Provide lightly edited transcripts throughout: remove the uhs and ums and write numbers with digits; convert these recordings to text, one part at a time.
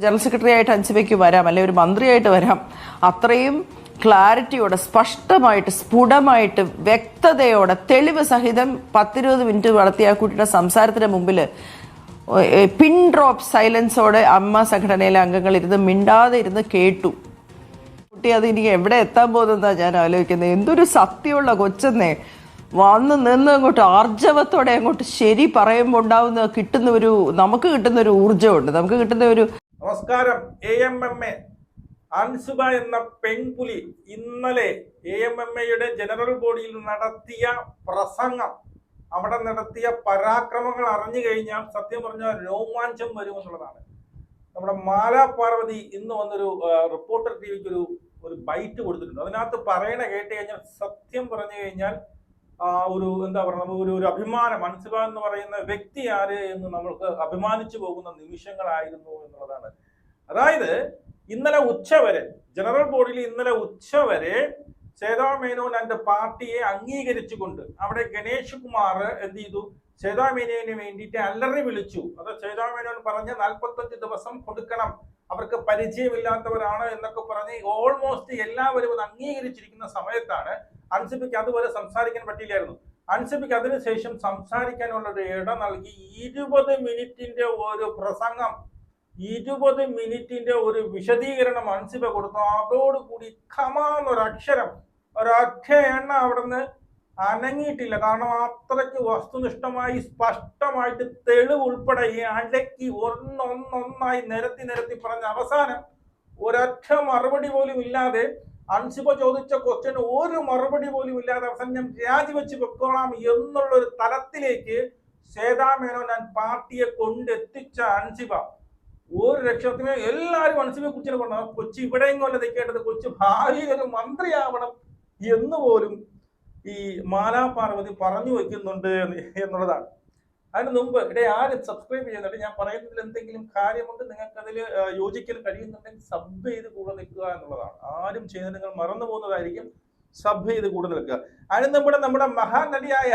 General secretary ആയിട്ട് അൻസിബയ്ക്ക് വരാം, അല്ലെങ്കിൽ ഒരു മന്ത്രിയായിട്ട് വരാം. അത്രയും ക്ലാരിറ്റിയോടെ, സ്പഷ്ടമായിട്ട്, സ്ഫുടമായിട്ട്, വ്യക്തതയോടെ, തെളിവ് സഹിതം 10-20 മിനിറ്റ് നടത്തിയ ആ കുട്ടിയുടെ സംസാരത്തിന് മുമ്പിൽ പിൻ ഡ്രോപ്പ് സൈലൻസോടെ അമ്മ സംഘടനയിലെ അംഗങ്ങൾ ഇരുന്ന് മിണ്ടാതെ ഇരുന്ന് കേട്ടു. കുട്ടി അത് ഇനി എവിടെ എത്താൻ പോകുന്നതാണ് ഞാൻ ആലോചിക്കുന്നത്. എന്തൊരു സത്യമുള്ള കൊച്ചെന്നേ. വന്ന് നിന്ന് അങ്ങോട്ട് ആർജവത്തോടെ അങ്ങോട്ട് ശരി പറയുമ്പോൾ ഉണ്ടാവുന്ന നമുക്ക് കിട്ടുന്ന ഒരു ഊർജ്ജമുണ്ട്, നമുക്ക് കിട്ടുന്ന ഒരു. നമസ്കാരം. AMMA അൻസുബ എന്ന പെൺപുലി ഇന്നലെ AMMAയുടെ ജനറൽ ബോഡിയിൽ നടത്തിയ പ്രസംഗം, അവിടെ നടത്തിയ പരാക്രമങ്ങൾ അറിഞ്ഞു കഴിഞ്ഞാൽ സത്യം പറഞ്ഞാൽ രോമാഞ്ചം വരുമെന്നുള്ളതാണ്. നമ്മുടെ മാലാ പാർവതി ഇന്ന് വന്നൊരു റിപ്പോർട്ടർ ടിവിക്ക് ഒരു ബൈറ്റ് കൊടുത്തിട്ടുണ്ട്. അതിനകത്ത് പറയണ കേട്ട് കഴിഞ്ഞാൽ സത്യം പറഞ്ഞു കഴിഞ്ഞാൽ എന്താ പറയുക, നമുക്ക് ഒരു അഭിമാനം, അൻസുബ എന്ന് പറയുന്ന വ്യക്തി ആര് എന്ന് നമ്മൾക്ക് അഭിമാനിച്ചു പോകുന്ന നിമിഷങ്ങളായിരുന്നു എന്നുള്ളതാണ്. അതായത് ഇന്നലെ ഉച്ചവരെ ജനറൽ ബോഡിയിൽ ഇന്നലെ ഉച്ചവരെ ശ്വേതാ മേനോൻ ആൻഡ് പാർട്ടിയെ അംഗീകരിച്ചുകൊണ്ട് അവിടെ ഗണേഷ് കുമാർ എന്ത് ചെയ്തു, ശ്വേതാ മേനോന് വേണ്ടിയിട്ട് അലറി വിളിച്ചു. അത് ശ്വേതാ മേനോൻ പറഞ്ഞ 45 ദിവസം കൊടുക്കണം, അവർക്ക് പരിചയമില്ലാത്തവരാണ് എന്നൊക്കെ പറഞ്ഞ് ഓൾമോസ്റ്റ് എല്ലാവരും അത് അംഗീകരിച്ചിരിക്കുന്ന സമയത്താണ് അൻസിബയ്ക്ക് അതുപോലെ സംസാരിക്കാൻ പറ്റിയില്ലായിരുന്നു. അൻസിബയ്ക്ക് അതിനുശേഷം സംസാരിക്കാനുള്ള ഒരു ഇട നൽകി 20 മിനിറ്റിന്റെ ഒരു പ്രസംഗം, 20 മിനിറ്റിന്റെ ഒരു വിശദീകരണം അൻസിബ കൊടുത്തു. അതോടുകൂടി കമാന്നൊരക്ഷരം, ഒരൊറ്റ എണ്ണ അവിടുന്ന് അനങ്ങിയിട്ടില്ല. കാരണം അത്രയ്ക്ക് വസ്തുനിഷ്ഠമായി സ്പഷ്ടമായിട്ട് തെളിവ് ഉൾപ്പെടെ അടക്കി ഒന്നൊന്നായി നിരത്തി പറഞ്ഞ അവസാനം ഒരൊറ്റ മറുപടി പോലും ഇല്ലാതെ, അൻസിബ ചോദിച്ച ക്വസ്റ്റ്യൻ ഒരു മറുപടി പോലും ഇല്ലാതെ അവസാനം ഞാൻ രാജിവെച്ച് വെക്കോളാം എന്നുള്ളൊരു തലത്തിലേക്ക് ശ്വേതാ മേനോൻ പാർട്ടിയെ കൊണ്ടെത്തിച്ച അൻസിബ ഒരു രക്ഷത്തിന് എല്ലാവരും അൻസിബയെ കുറിച്ച് പറഞ്ഞു. കൊച്ചി ഇവിടെയും കൊല്ലം നിൽക്കേണ്ടത്, കൊച്ചു ഭാവിയിൽ ഒരു മന്ത്രിയാവണം എന്ന് പോലും ഈ മാലാ പാർവതി പറഞ്ഞു വെക്കുന്നുണ്ട് എന്നുള്ളതാണ്. അതിന് മുമ്പ് ആരും സബ്സ്ക്രൈബ് ചെയ്യുന്നുണ്ട്. ഞാൻ പറയുന്നതിൽ എന്തെങ്കിലും കാര്യമുണ്ട്, നിങ്ങൾക്ക് അതിൽ യോജിക്കാൻ കഴിയുന്നുണ്ടെങ്കിൽ സബ് ചെയ്ത് കൂടെ നിൽക്കുക എന്നുള്ളതാണ്. ആരും ചെയ്യുന്നത് നിങ്ങൾ മറന്നു പോകുന്നതായിരിക്കും. സബ് ചെയ്ത് കൂടെ നിൽക്കുക. അതിന് നമ്മുടെ മഹാനടിയായ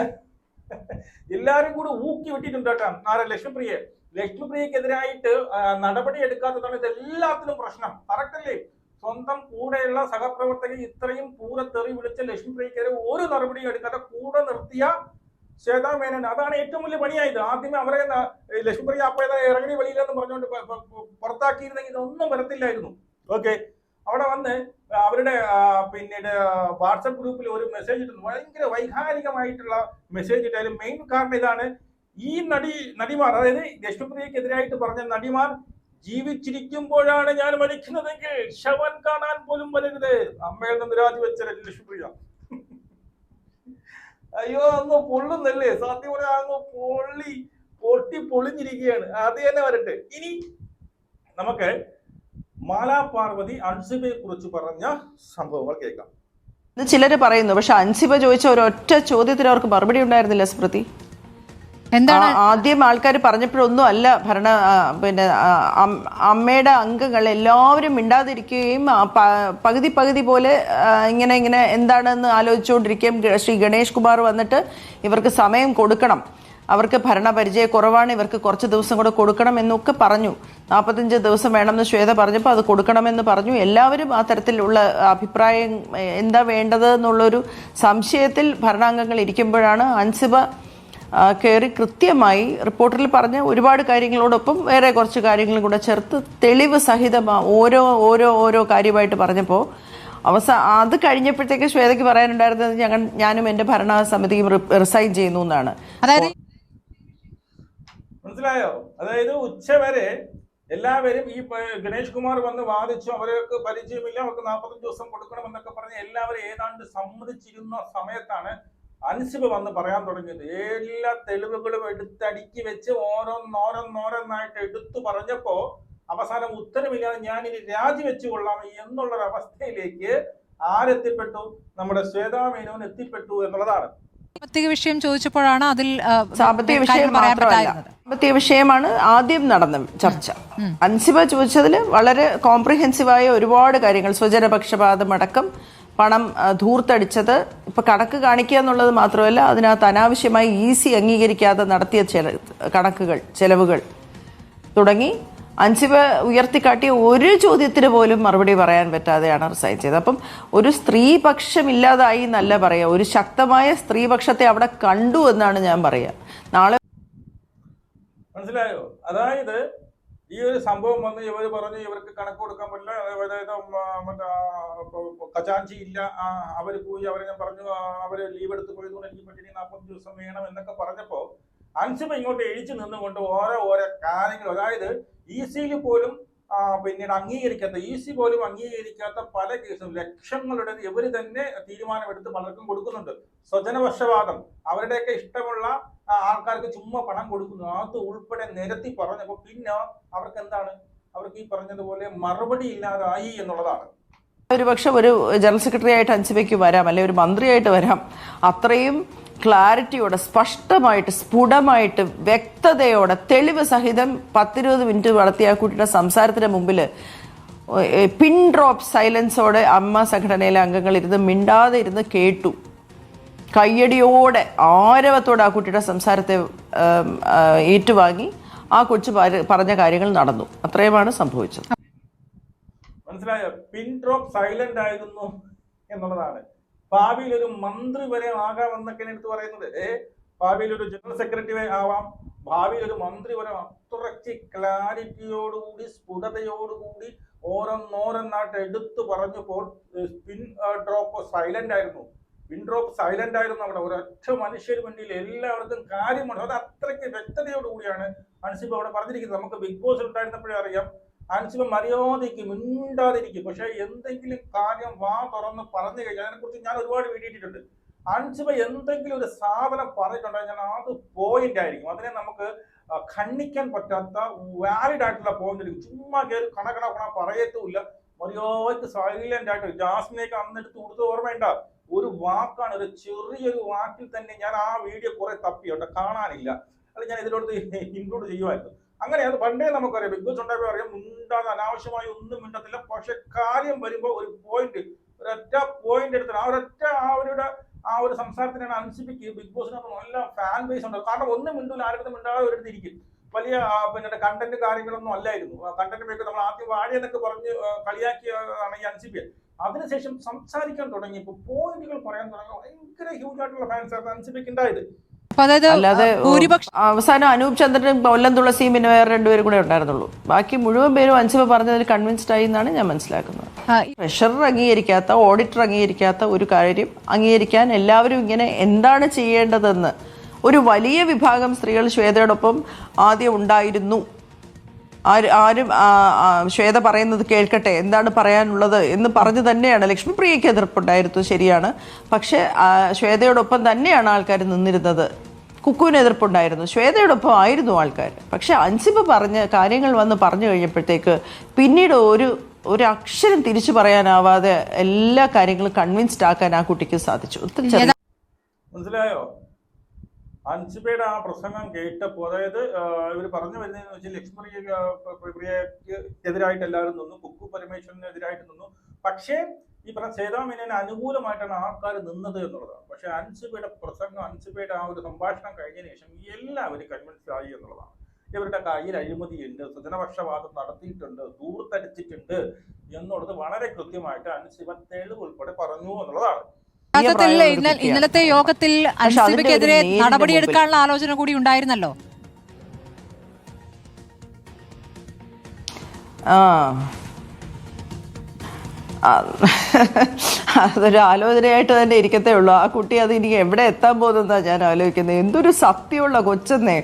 എല്ലാവരും കൂടെ ഊക്കി വിട്ടിട്ടുണ്ട് കേട്ടോ. ആരെ? ലക്ഷ്മിപ്രിയക്കെതിരായിട്ട് നടപടി എടുക്കാത്തതാണ് ഇത് എല്ലാത്തിനും പ്രശ്നം. കറക്റ്റല്ലേ? സ്വന്തം കൂടെയുള്ള സഹപ്രവർത്തകർ ഇത്രയും പൂരത്തെറി വിളിച്ച ലക്ഷ്മിപ്രിയക്കെതിരെ ഒരു നടപടിയും എടുക്കാതെ കൂടെ നിർത്തിയ ശ്വേതാ മേനോൻ, അതാണ് ഏറ്റവും വലിയ പണിയായത്. ആദ്യമേ അവരെ ലക്ഷ്മിപ്രിയ അപ്പേതാ ഇറങ്ങി വെളിയിലെന്ന് പറഞ്ഞുകൊണ്ട് പുറത്താക്കിയിരുന്നെങ്കിൽ ഇതൊന്നും വരത്തില്ലായിരുന്നു. ഓക്കെ, അവിടെ വന്ന് അവരുടെ പിന്നീട് വാട്സപ്പ് ഗ്രൂപ്പിൽ ഒരു മെസ്സേജ് ഇട്ടുണ്ട്, ഭയങ്കര വൈകാരികമായിട്ടുള്ള മെസ്സേജ് ഇട്ടാലും മെയിൻ കാരണം ഇതാണ്. ഈ നടിമാർ, അതായത് ലക്ഷ്മിപ്രിയക്കെതിരായിട്ട് പറഞ്ഞ നടിമാർ, ജീവിച്ചിരിക്കുമ്പോഴാണ് ഞാൻ മരിക്കുന്നതെങ്കിൽ ശവൻ കാണാൻ പോലും വരരുത്. അമ്മയിൽ നിന്ന് രാജിവെച്ച ലക്ഷ്മിപ്രിയ. അയ്യോ, അങ്ങ് പൊള്ളുന്നല്ലേ, സത്യം പറഞ്ഞാൽ അങ്ങ് പൊളിഞ്ഞിരിക്കുകയാണ്. അത് തന്നെ വരട്ടെ. ഇനി നമുക്ക് മാലാ പാർവതി അൻസിബയെ കുറിച്ച് പറഞ്ഞ സംഭവങ്ങൾ കേൾക്കാം. ചിലര് പറയുന്നു, പക്ഷെ അൻസിബ ചോദിച്ച ഒരൊറ്റ ചോദ്യത്തിന് അവർക്ക് മറുപടി ഉണ്ടായിരുന്നില്ല. സ്മൃതി, ആദ്യം ആൾക്കാർ പറഞ്ഞപ്പോഴൊന്നും അല്ല പിന്നെ അമ്മയുടെ അംഗങ്ങൾ എല്ലാവരും മിണ്ടാതിരിക്കുകയും പകുതി പോലെ ഇങ്ങനെ എന്താണെന്ന് ആലോചിച്ചുകൊണ്ടിരിക്കുകയും ശ്രീ ഗണേഷ് കുമാർ വന്നിട്ട് ഇവർക്ക് സമയം കൊടുക്കണം, അവർക്ക് ഭരണപരിചയ കുറവാണ്, ഇവർക്ക് കുറച്ച് ദിവസം കൂടെ കൊടുക്കണം എന്നൊക്കെ പറഞ്ഞു. 45 ദിവസം വേണമെന്ന് ശ്വേത പറഞ്ഞപ്പോൾ അത് കൊടുക്കണമെന്ന് പറഞ്ഞു. എല്ലാവരും ആ തരത്തിലുള്ള അഭിപ്രായം എന്താ വേണ്ടത് എന്നുള്ളൊരു സംശയത്തിൽ ഭരണാംഗങ്ങൾ ഇരിക്കുമ്പോഴാണ് അൻസിബ കയറി കൃത്യമായി റിപ്പോർട്ടറിൽ പറഞ്ഞ ഒരുപാട് കാര്യങ്ങളോടൊപ്പം വേറെ കുറച്ച് കാര്യങ്ങളും കൂടെ ചേർത്ത് തെളിവ് സഹിതം ഓരോ കാര്യമായിട്ട് പറഞ്ഞപ്പോൾ അത് കഴിഞ്ഞപ്പോഴത്തേക്ക് ശ്വേതയ്ക്ക് പറയാനുണ്ടായിരുന്നത് ഞാനും എൻ്റെ ഭരണസമിതിയും റിസൈൻ ചെയ്യുന്നു എന്നാണ്. മനസ്സിലായോ? അതായത് ഉച്ചവരെ എല്ലാവരും ഈ ഗണേഷ് കുമാർ വന്ന് വാദിച്ചു, അവർക്ക് പരിചയമില്ല, അവർക്ക് 45 ദിവസം കൊടുക്കണം എന്നൊക്കെ പറഞ്ഞ് എല്ലാവരും ഏതാണ്ട് സമ്മതിച്ചിരുന്ന സമയത്താണ് അൻസിബ വന്ന് പറയാൻ തുടങ്ങിയത്. എല്ലാ തെളിവുകളും എടുത്തടുക്കി വെച്ച് ഓരോന്നായിട്ട് എടുത്തു പറഞ്ഞപ്പോ അവസാനം ഉത്തരമില്ലാതെ ഞാൻ ഇനി രാജിവെച്ചു കൊള്ളാം എന്നുള്ളൊരവസ്ഥയിലേക്ക് ആരെത്തിപ്പെട്ടു? നമ്മുടെ ശ്വേതാ മേനോൻ എത്തിപ്പെട്ടു എന്നുള്ളതാണ്. സാമ്പത്തിക വിഷയം ചോദിച്ചപ്പോഴാണ് അതിൽ സാമ്പത്തിക വിഷയമാണ് ആദ്യം നടന്ന ചർച്ച. അൻസിബ ചോദിച്ചതിൽ വളരെ കോംപ്രിഹെൻസീവായ ഒരുപാട് കാര്യങ്ങൾ, സ്വജനപക്ഷപാതം അടക്കം, പണം ധൂർത്തടിച്ചത്, ഇപ്പൊ കണക്ക് കാണിക്കുക എന്നുള്ളത് മാത്രമല്ല, അതിനകത്ത് അനാവശ്യമായി അംഗീകരിക്കാതെ നടത്തിയ കണക്കുകൾ, ചെലവുകൾ തുടങ്ങി അൻസിബ ഉയർത്തിക്കാട്ടിയ ഒരു ചോദ്യത്തിന് പോലും മറുപടി പറയാൻ പറ്റാതെയാണ് റിസൈൻ ചെയ്തത്. അപ്പം ഒരു സ്ത്രീപക്ഷം ഇല്ലാതായി എന്നല്ല പറയുക, ഒരു ശക്തമായ സ്ത്രീപക്ഷത്തെ അവിടെ കണ്ടു എന്നാണ് ഞാൻ പറയുക. നാളെ മനസ്സിലായോ? അതായത് ഈ ഒരു സംഭവം വന്ന് ഇവർ പറഞ്ഞു ഇവർക്ക് കണക്ക് കൊടുക്കാൻ പറ്റില്ല, അതായത് മറ്റേ ഖജാൻജി ഇല്ല, അവർ പോയി അവരെ ഞാൻ പറഞ്ഞു അവര് ലീവ് എടുത്ത് പോയതുകൊണ്ട് എനിക്ക് പറ്റിയ 40 ദിവസം വേണം എന്നൊക്കെ പറഞ്ഞപ്പോ അൻസിബ ഇങ്ങോട്ട് എഴിച്ചു നിന്നുകൊണ്ട് ഓരോ കാര്യങ്ങൾ, അതായത് EC പോലും പിന്നീട് അംഗീകരിക്കാത്ത, EC പോലും അംഗീകരിക്കാത്ത പല കേസും ലക്ഷങ്ങളുടെ ഇവർ തന്നെ തീരുമാനമെടുത്ത് പലർക്കും കൊടുക്കുന്നുണ്ട്. സ്വജനപക്ഷപാതം, അവരുടെയൊക്കെ ഇഷ്ടമുള്ള ആൾക്കാർക്ക് ചുമ്മാ പണം കൊടുക്കുന്നു, അത് ഉൾപ്പെടെ നിരത്തി പറഞ്ഞപ്പോൾ പിന്നെ അവർക്ക് എന്താണ്, അവർക്ക് ഈ പറഞ്ഞതുപോലെ മറുപടി ഇല്ലാതായി എന്നുള്ളതാണ്. ഒരുപക്ഷെ ഒരു ജനറൽ സെക്രട്ടറി ആയിട്ട് അൻസിബയ്ക്ക് വരാം, അല്ലെങ്കിൽ ഒരു മന്ത്രിയായിട്ട് വരാം. അത്രയും ക്ലാരിറ്റിയോടെ, സ്പഷ്ടമായിട്ട്, സ്ഫുടമായിട്ട്, വ്യക്തതയോടെ, തെളിവ് സഹിതം 10-20 മിനിറ്റ് നടത്തിയ ആ കുട്ടിയുടെ സംസാരത്തിന് മുമ്പിൽ പിൻ ഡ്രോപ്പ് സൈലൻസോടെ അമ്മ സംഘടനയിലെ അംഗങ്ങൾ ഇരുന്ന് മിണ്ടാതെ ഇരുന്ന് കേട്ടു. കയ്യടിയോടെ, ആരവത്തോടെ ആ കുട്ടിയുടെ സംസാരത്തെ ഏറ്റുവാങ്ങി ആ കൊച്ചു പറഞ്ഞ കാര്യങ്ങൾ നടന്നു. അത്രയുമാണ് സംഭവിച്ചത്. മനസ്സിലായോ? പിൻ ഡ്രോപ്പ് സൈലന്റ് ആയിരുന്നു എന്നുള്ളതാണ്. ഭാവിയിൽ ഒരു മന്ത്രി വരെ ആകാമെന്നൊക്കെ എടുത്ത് പറയുന്നത്. ഭാവിയിൽ ഒരു ജനറൽ സെക്രട്ടറി ആവാം, ഭാവിയിൽ ഒരു മന്ത്രി വരെ. അത്രയ്ക്ക് ക്ലാരിറ്റിയോടുകൂടി, സ്ഫുടതയോടുകൂടി ഓരോന്നോരോന്നായിട്ട് എടുത്തു പറഞ്ഞപ്പോൾ പിൻ ഡ്രോപ്പ് സൈലന്റ് ആയിരുന്നു. പിൻ ഡ്രോപ്പ് സൈലന്റ് ആയിരുന്നു. അവിടെ ഒരൊറ്റ മനുഷ്യന് വേണ്ടിയിൽ എല്ലാവർക്കും കാര്യമുണ്ട്. അത് അത്രയ്ക്ക് വ്യക്തതയോടുകൂടിയാണ് അൻസിബ അവിടെ പറഞ്ഞിരിക്കുന്നത്. നമുക്ക് ബിഗ് ബോസ് ഉണ്ടായിരുന്നപ്പോഴേ അറിയാം, അൻസിബ മര്യാദയ്ക്ക് മിണ്ടാതിരിക്കും, പക്ഷെ എന്തെങ്കിലും കാര്യം വാ തുറന്ന് പറഞ്ഞു കഴിഞ്ഞാൽ, അതിനെക്കുറിച്ച് ഞാൻ ഒരുപാട് വീഡിയോ ഇട്ടിട്ടുണ്ട്. അൻസിബ എന്തെങ്കിലും ഒരു സാധനം പറഞ്ഞിട്ടുണ്ടെങ്കിൽ അത് പോയിന്റ് ആയിരിക്കും, അതിനെ നമുക്ക് ഖണ്ഡിക്കാൻ പറ്റാത്ത വാലിഡ് ആയിട്ടുള്ള പോയിന്റ് ആയിരിക്കും. ചുമ്മാ കയറി കണക്കണ പറയത്തുമില്ല, മര്യാദയ്ക്ക് സൈലന്റ് ആയിട്ട്. ജാസ്മിനെയൊക്കെ അന്നെടുത്ത് കൊടുത്ത് ഓർമ്മയുണ്ട, ഒരു വാക്കാണ്, ഒരു ചെറിയൊരു വാക്കിൽ തന്നെ ഞാൻ ആ വീഡിയോ കുറെ തപ്പിയോട്ടെ, കാണാനില്ല, അത് ഞാൻ ഇതിലോട്ട് ഇൻക്ലൂഡ് ചെയ്യുമായിരുന്നു. അങ്ങനെ അത് പണ്ടേ നമുക്കറിയാം, ബിഗ് ബോസ് ഉണ്ടായപ്പോൾ അറിയാം, മിണ്ടാതെ അനാവശ്യമായി ഒന്നും മിണ്ടത്തില്ല. പക്ഷെ കാര്യം വരുമ്പോൾ ഒരു പോയിന്റ്, ഒരൊറ്റ പോയിന്റ് എടുത്തിട്ട് അവരുടെ ആ ഒരു സംസാരത്തിനാണ് അൻസിബയ്ക്ക് ബിഗ് ബോസിനകത്ത് നല്ല ഫാൻ ബേസ് ഉണ്ട്. കാരണം ഒന്നും മിണ്ടൂല, ആരുടെ മിണ്ടാതെ ഒരിടത്ത് ഇരിക്കും. വലിയ പിന്നെ കണ്ടന്റ് കാര്യങ്ങളൊന്നും അല്ലായിരുന്നു. കണ്ടന്റ് മേക്ക് നമ്മൾ ആദ്യം വാഴ എന്നൊക്കെ പറഞ്ഞ് കളിയാക്കിയാണ് ഈ അൻസിബയെ. അതിനുശേഷം സംസാരിക്കാൻ തുടങ്ങിയപ്പോൾ, പോയിന്റുകൾ പറയാൻ തുടങ്ങി, ഭയങ്കര ഹ്യൂജ് ആയിട്ടുള്ള ഫാൻസ് ആയിരുന്നു അൻസിബയ്ക്ക് ഉണ്ടായത്. അല്ലാതെ അവസാനം അനൂപ് ചന്ദ്രനും കൊല്ലം തുളസിയും പിന്നെ വേറെ 2 പേരും കൂടെ ഉണ്ടായിരുന്നുള്ളൂ. ബാക്കി മുഴുവൻ പേരും അൻസിബ പറഞ്ഞതിൽ കൺവിൻസ്ഡ് ആയി എന്നാണ് ഞാൻ മനസ്സിലാക്കുന്നത്. ട്രഷറർ അംഗീകരിക്കാത്ത, ഓഡിറ്റർ അംഗീകരിക്കാത്ത ഒരു കാര്യം അംഗീകരിക്കാൻ എല്ലാവരും ഇങ്ങനെ എന്താണ് ചെയ്യേണ്ടതെന്ന് ഒരു വലിയ വിഭാഗം സ്ത്രീകൾ ശ്വേതയോടൊപ്പം ആദ്യം ഉണ്ടായിരുന്നു. ആരും ശ്വേത പറയുന്നത് കേൾക്കട്ടെ, എന്താണ് പറയാനുള്ളത് എന്ന് പറഞ്ഞു തന്നെയാണ്. ലക്ഷ്മിപ്രിയയ്ക്ക് എതിർപ്പുണ്ടായിരുന്നു, ശരിയാണ്. പക്ഷെ ശ്വേതയോടൊപ്പം തന്നെയാണ് ആൾക്കാർ നിന്നിരുന്നത്. കുക്കുവിന് എതിർപ്പുണ്ടായിരുന്നു, ശ്വേതയോടൊപ്പം ആയിരുന്നു ആൾക്കാർ. പക്ഷെ അൻസിബ പറഞ്ഞ കാര്യങ്ങൾ വന്ന് പറഞ്ഞു കഴിഞ്ഞപ്പോഴത്തേക്ക് പിന്നീട് ഒരു അക്ഷരം തിരിച്ചു പറയാനാവാതെ എല്ലാ കാര്യങ്ങളും കൺവിൻസ്ഡ് ആക്കാൻ ആ കുട്ടിക്ക് സാധിച്ചു. മനസ്സിലായോ? അൻസിബയുടെ ആ പ്രസംഗം കേട്ടപ്പോൾ, അതായത് ഇവർ പറഞ്ഞു വരുന്നതെന്ന് വെച്ചാൽ ലക്ഷ്മിപ്രിയക്ക് എതിരായിട്ട് എല്ലാവരും നിന്നു, കുക്കു പരമേശ്വരന് എതിരായിട്ട് നിന്നു. പക്ഷേ ഈ പറഞ്ഞ സേതാമേനോന് അനുകൂലമായിട്ടാണ് ആൾക്കാർ നിന്നത് എന്നുള്ളതാണ്. പക്ഷെ അൻസിബയുടെ പ്രസംഗം, അൻസിബയുടെ ആ ഒരു സംഭാഷണം കഴിഞ്ഞതിന് ശേഷം എല്ലാവരും കൺവിൻസ് ആയി എന്നുള്ളതാണ്. ഇവരുടെ കയ്യിൽ അഴിമതിയുണ്ട്, സ്വജനപക്ഷപാതം നടത്തിയിട്ടുണ്ട്, ദൂർത്തടിച്ചിട്ടുണ്ട് എന്നുള്ളത് വളരെ കൃത്യമായിട്ട് അൻസിബ തെളിവ് ഉൾപ്പെടെ പറഞ്ഞു എന്നുള്ളതാണ്. ഇന്നലത്തെ യോഗത്തിൽ അൻസിബയ്ക്കെതിരെ നടപടിയെടുക്കാനുള്ള ആലോചന കൂടി ഉണ്ടായിരുന്നല്ലോ. അതൊരു ആലോചനയായിട്ട് തന്നെ ഇരിക്കത്തേ ഉള്ളൂ. ആ കുട്ടി അത് ഇനി എവിടെ എത്താൻ പോകുന്നതാ ഞാൻ ആലോചിക്കുന്നത്. എന്തൊരു സത്യമുള്ള കൊച്ചെന്നേ,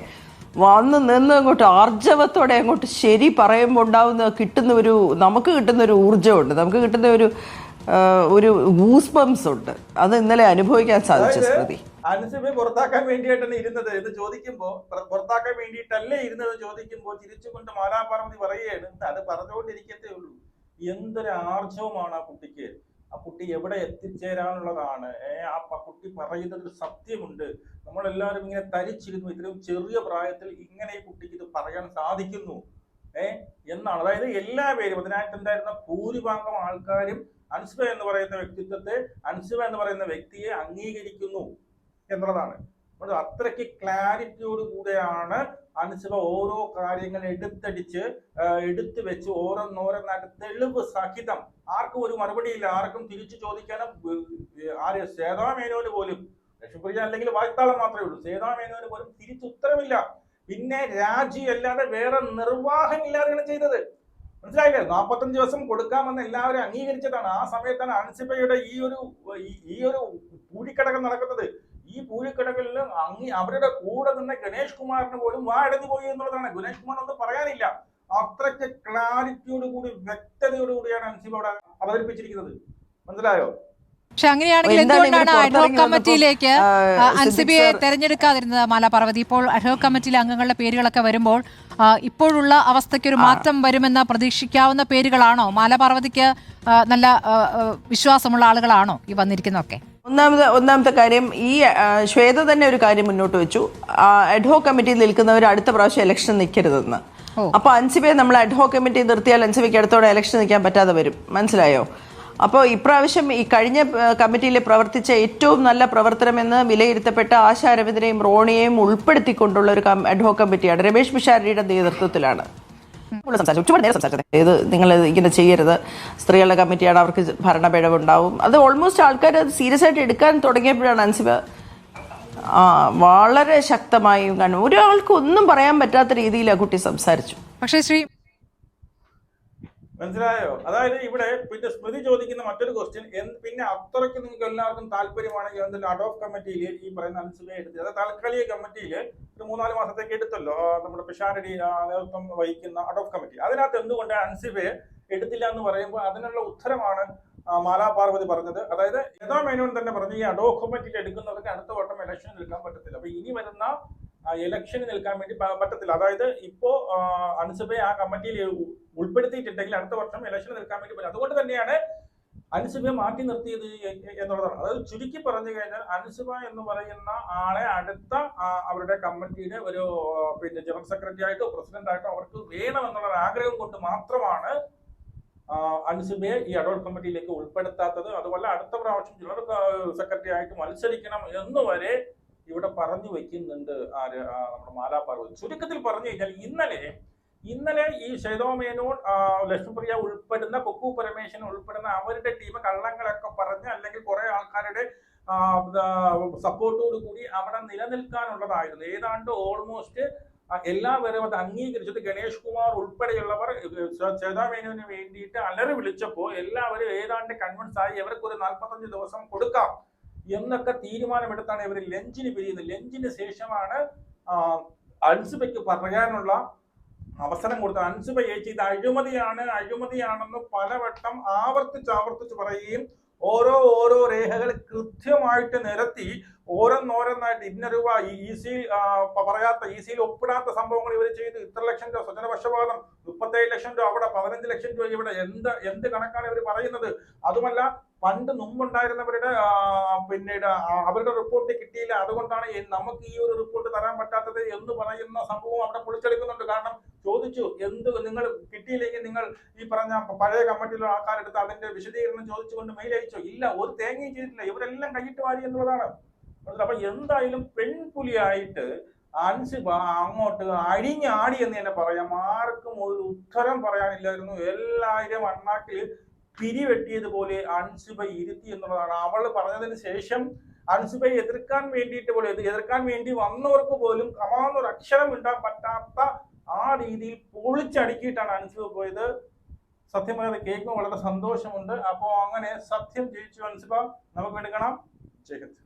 വന്ന് നിന്ന് അങ്ങോട്ട് ആർജവത്തോടെ അങ്ങോട്ട് ശരി പറയുമ്പോൾ ഉണ്ടാവുന്ന നമുക്ക് കിട്ടുന്ന ഒരു ഊർജ്ജമുണ്ട്, നമുക്ക് കിട്ടുന്ന ഒരു ഗൂസ്ബംസ് ഉണ്ട്. അത് ഇന്നലെ അനുഭവിക്കാൻ സാധിച്ചു. സ്മൃതി അൻസിബയെ പുറത്താക്കാൻ വേണ്ടിയിട്ടാണ് ഇരുന്നത് എന്ന് ചോദിക്കുമ്പോ, പുറത്താക്കാൻ വേണ്ടിയിട്ടല്ലേ ഇരുന്നത് ചോദിക്കുമ്പോൾ ചിരിച്ചുകൊണ്ട് മാലാപാർവതി പറയുകയാണ്, അത് പറഞ്ഞുകൊണ്ടിരിക്കത്തേ ഉള്ളൂ. എന്തൊരു ആർജവമാണ് ആ കുട്ടിക്ക്. ആ കുട്ടി എവിടെ എത്തിച്ചേരാനുള്ളതാണ്. ആ കുട്ടി പറയുന്നത് ഒരു സത്യമുണ്ട്. നമ്മളെല്ലാവരും ഇങ്ങനെ തരിച്ചിരുന്നു, ഇത്രയും ചെറിയ പ്രായത്തിൽ ഇങ്ങനെ ഈ കുട്ടിക്ക് ഇത് പറയാൻ സാധിക്കുന്നു എന്നാണ്. അതായത് എല്ലാ പേരും, അതിനായിട്ടുണ്ടായിരുന്ന ഭൂരിഭാഗം ആൾക്കാരും അൻസിബ എന്ന് പറയുന്ന വ്യക്തിത്വത്തെ, അൻസിബ എന്ന് പറയുന്ന വ്യക്തിയെ അംഗീകരിക്കുന്നു എന്നുള്ളതാണ്. അത്രയ്ക്ക് ക്ലാരിറ്റിയോട് കൂടെയാണ് അൻസിബ ഓരോ കാര്യങ്ങൾ എടുത്തു വെച്ച് ഓരോന്നോരോന്നായിട്ട് തെളിവ് സഹിതം, ആർക്കും ഒരു മറുപടിയില്ല, ആർക്കും തിരിച്ചു ചോദിക്കാനും ആര് സേതാ മേനോന് പോലും, ലക്ഷ്മിപ്രിയ അല്ലെങ്കിൽ വായ്ത്താളം മാത്രമേ ഉള്ളൂ, സേതാ മേനോന് പോലും തിരിച്ചുത്തരമില്ല. പിന്നെ രാജി അല്ലാതെ വേറെ നിർവാഹമില്ലാതെയാണ് ചെയ്തത്. മനസ്സിലായില്ലേ? 45 ദിവസം കൊടുക്കാമെന്ന് എല്ലാവരും അംഗീകരിച്ചതാണ്. ആ സമയത്താണ് അൻസിബയുടെ ഈ ഒരു പൂഴിക്കടകം നടക്കുന്നത്. ഈ പൂഴിക്കടകളിൽ അവരുടെ കൂടെ നിന്ന് ഗണേഷ് കുമാറിന് പോലും വാടഞ്ഞു പോയി എന്നുള്ളതാണ്. ഗണേഷ് കുമാർ ഒന്നും പറയാനില്ല. അത്രയ്ക്ക് ക്ലാരിറ്റിയോട് കൂടി വ്യക്തതയോട് കൂടിയാണ് അൻസിബ അവിടെ അവതരിപ്പിച്ചിരിക്കുന്നത്. മനസ്സിലായോ? പക്ഷെ അങ്ങനെയാണെങ്കിൽ എന്തുകൊണ്ടാണ് അഡ്ഹോക് കമ്മിറ്റിയിലേക്ക് അൻസിബയെ തെരഞ്ഞെടുക്കാതിരുന്നത് മാലാപാർവതി? ഇപ്പോൾ അഡ്ഹോക് കമ്മിറ്റിയിലെ അംഗങ്ങളുടെ പേരുകളൊക്കെ വരുമ്പോൾ ഇപ്പോഴുള്ള അവസ്ഥയ്ക്ക് ഒരു മാറ്റം വരുമെന്ന് പ്രതീക്ഷിക്കാവുന്ന പേരുകളാണോ? മാലാപാർവതിക്ക് നല്ല വിശ്വാസമുള്ള ആളുകളാണോ ഈ വന്നിരിക്കുന്നതൊക്കെ? ഒന്നാമത്തെ കാര്യം, ഈ ശ്വേത തന്നെ ഒരു കാര്യം മുന്നോട്ട് വെച്ചു, അഡ്ഹോക് കമ്മിറ്റിയിൽ നിൽക്കുന്നവർ അടുത്ത പ്രാവശ്യം ഇലക്ഷൻ നിൽക്കരുതെന്ന്. അപ്പൊ അൻസിബയെ നമ്മൾ അഡ്ഹോക് കമ്മിറ്റി നിർത്തിയാൽ അൻസിബയ്ക്ക് അടുത്തോടെ ഇലക്ഷൻ നിൽക്കാൻ പറ്റാതെ വരും. മനസ്സിലായോ? അപ്പോൾ ഇപ്രാവശ്യം ഈ കഴിഞ്ഞ കമ്മിറ്റിയിൽ പ്രവർത്തിച്ച ഏറ്റവും നല്ല പ്രവർത്തനമെന്ന് വിലയിരുത്തപ്പെട്ട ആശ അരവിന്ദനെയും റോണിയെയും ഉൾപ്പെടുത്തിക്കൊണ്ടുള്ള ഒരു അഡ്ഹോക് കമ്മിറ്റിയാണ്. രമേഷ് പിഷാരടിയുടെ നേതൃത്വത്തിലാണ് സംസാരിച്ചത്. ഇത് നിങ്ങൾ ഇങ്ങനെ ചെയ്യരുത്, സ്ത്രീകളുടെ കമ്മിറ്റിയാണ്, അവർക്ക് ഭരണപിഴവുണ്ടാവും. അത് ഓൾമോസ്റ്റ് ആൾക്കാർ അത് സീരിയസ് ആയിട്ട് എടുക്കാൻ തുടങ്ങിയപ്പോഴാണ് അൻസിബ വളരെ ശക്തമായും കാണും. ഒരാൾക്ക് ഒന്നും പറയാൻ പറ്റാത്ത രീതിയിൽ ആ കുട്ടി സംസാരിച്ചു. പക്ഷേ മനസ്സിലായോ? അതായത് ഇവിടെ പിന്നെ സ്മൃതി ചോദിക്കുന്ന മറ്റൊരു ക്വസ്റ്റ്യൻ, പിന്നെ അത്രയ്ക്ക് നിങ്ങൾക്ക് എല്ലാവർക്കും താല്പര്യമാണെങ്കിൽ എന്തെങ്കിലും അഡ്ഹോക് കമ്മിറ്റിയിൽ ഈ പറയുന്ന അൻസിബയെ എടുത്ത്, അതായത് താൽക്കാലിക കമ്മിറ്റിയിൽ ഒരു 3-4 മാസത്തേക്ക് എടുത്തല്ലോ നമ്മുടെ പിഷാരടി നേതൃത്വം വഹിക്കുന്ന അഡ്ഹോക് കമ്മിറ്റി, അതിനകത്ത് എന്തുകൊണ്ട് അൻസിബയെ എടുത്തില്ല എന്ന് പറയുമ്പോൾ അതിനുള്ള ഉത്തരമാണ് മാലാപാർവതി പറഞ്ഞത്. അതായത് യഥാ മേനോൻ തന്നെ പറഞ്ഞു, ഈ അഡ്ഹോക് കമ്മിറ്റിയിൽ എടുക്കുന്നവർക്ക് അടുത്ത വട്ടം ഇലക്ഷൻ നിൽക്കാൻ പറ്റത്തില്ല. അപ്പൊ ഇനി വരുന്ന ഇലക്ഷന് നിൽക്കാൻ വേണ്ടി പറ്റത്തില്ല. അതായത് ഇപ്പോ അൻസിബയെ ആ കമ്മിറ്റിയിൽ ഉൾപ്പെടുത്തിയിട്ടുണ്ടെങ്കിൽ അടുത്ത വർഷം ഇലക്ഷന് നിൽക്കാൻ വേണ്ടി പറ്റും. അതുകൊണ്ട് തന്നെയാണ് അൻസിബയെ മാറ്റി നിർത്തിയത് എന്നുള്ളതാണ്. അതായത് ചുരുക്കി പറഞ്ഞു കഴിഞ്ഞാൽ അൻസിബ എന്ന് പറയുന്ന ആളെ അടുത്ത അവരുടെ കമ്മിറ്റിയുടെ ഒരു പിന്നെ ജനറൽ സെക്രട്ടറി ആയിട്ടോ പ്രസിഡന്റ് ആയിട്ടോ അവർക്ക് വേണമെന്നുള്ള ആഗ്രഹം കൊണ്ട് മാത്രമാണ് അൻസിബയെ ഈ അഡ്ഹോക് കമ്മിറ്റിയിലേക്ക് ഉൾപ്പെടുത്താത്തത്. അതുപോലെ അടുത്ത പ്രാവശ്യം ജനറൽ സെക്രട്ടറി ആയിട്ട് മത്സരിക്കണം എന്ന് വരെ ഇവിടെ പറഞ്ഞു വെക്കുന്നുണ്ട് നമ്മുടെ മാലാപാർവതി. ചുരുക്കത്തിൽ പറഞ്ഞു കഴിഞ്ഞാൽ ഇന്നലെ ഈ സേതാ മേനോൻ, ലക്ഷ്മിപ്രിയ ഉൾപ്പെടുന്ന, കുക്കു പരമേശ്വരൻ ഉൾപ്പെടുന്ന അവരുടെ ടീം കള്ളങ്ങളൊക്കെ പറഞ്ഞ് അല്ലെങ്കിൽ കുറെ ആൾക്കാരുടെ സപ്പോർട്ടോട് കൂടി അവിടെ നിലനിൽക്കാനുള്ളതായിരുന്നു. ഏതാണ്ട് ഓൾമോസ്റ്റ് എല്ലാവരും അത് അംഗീകരിച്ചിട്ട് ഗണേഷ് കുമാർ ഉൾപ്പെടെയുള്ളവർ സേതാ മേനോന് വേണ്ടിയിട്ട് അലറി വിളിച്ചപ്പോൾ എല്ലാവരും ഏതാണ്ട് കൺവിൻസ് ആയി ഇവർക്ക് ഒരു 45 ദിവസം കൊടുക്കാം എന്നൊക്കെ തീരുമാനമെടുത്താണ് ഇവർ ലഞ്ചിന് പിരിയുന്നത്. ലഞ്ചിന് ശേഷമാണ് അൻസിബയ്ക്ക് പറയാനുള്ള അവസരം കൊടുത്തത്. അൻസിബ ചേച്ചി ഇത് അഴിമതിയാണെന്ന് പലവട്ടം ആവർത്തിച്ച് പറയുകയും ഓരോ രേഖകൾ കൃത്യമായിട്ട് നിരത്തി ഓരോന്നോരോന്നായിട്ട് ഇന്ന രൂപ പറയാത്ത ഈസിയിൽ ഒപ്പിടാത്ത സംഭവങ്ങൾ ഇവർ ചെയ്ത് ഇത്ര ലക്ഷം രൂപ സ്വജനപക്ഷപാതം, 37 ലക്ഷം രൂപ അവിടെ, 15 ലക്ഷം രൂപ ഇവിടെ, എന്ത് കണക്കാണ് ഇവർ പറയുന്നത്? അതുമല്ല പണ്ട് മുമ്പുണ്ടായിരുന്നവരുടെ പിന്നീട് അവരുടെ റിപ്പോർട്ട് കിട്ടിയില്ല, അതുകൊണ്ടാണ് നമുക്ക് ഈ ഒരു റിപ്പോർട്ട് തരാൻ പറ്റാത്തത് എന്ന് പറയുന്ന സംഭവം അവിടെ പൊളിച്ചെടുക്കുന്നുണ്ട്. കാരണം ചോദിച്ചു, നിങ്ങൾ കിട്ടിയില്ലെങ്കിൽ നിങ്ങൾ ഈ പറഞ്ഞ പഴയ കമ്മിറ്റിയിലുള്ള ആൾക്കാരെടുത്ത് അതിന്റെ വിശദീകരണം ചോദിച്ചുകൊണ്ട് മെയിൽ അയച്ചോ? ഇല്ല, ഒരു തേങ്ങയും ചെയ്തിട്ടില്ല. ഇവരെല്ലാം കൈയിട്ട് വാരി എന്നുള്ളതാണ്. അപ്പൊ എന്തായാലും പെൺപുലിയായിട്ട് അൻസിബ അങ്ങോട്ട് അഴിഞ്ഞാടി എന്ന് തന്നെ പറയാം. ആർക്കും ഒരു ഉത്തരം പറയാനില്ലായിരുന്നു. എല്ലാവരും അണ്ണാക്കിൽ പിരിവെട്ടിയതുപോലെ അൻസിബ ഇരുത്തി എന്നുള്ളതാണ്. അവൾ പറഞ്ഞതിന് ശേഷം അൻസിബയെ എതിർക്കാൻ വേണ്ടി വന്നവർക്ക് പോലും കമാന്നൊരു അക്ഷരം ഇടാൻ പറ്റാത്ത ആ രീതിയിൽ പൊളിച്ചടുക്കിയിട്ടാണ് അൻസിബ പോയത്. സത്യം പറയാതെ കേൾക്കുമ്പോൾ വളരെ സന്തോഷമുണ്ട്. അപ്പോൾ അങ്ങനെ സത്യം ജയിച്ചു അൻസിബ. നമുക്ക് എടുക്കണം. ജയ് ഹിന്ദ്.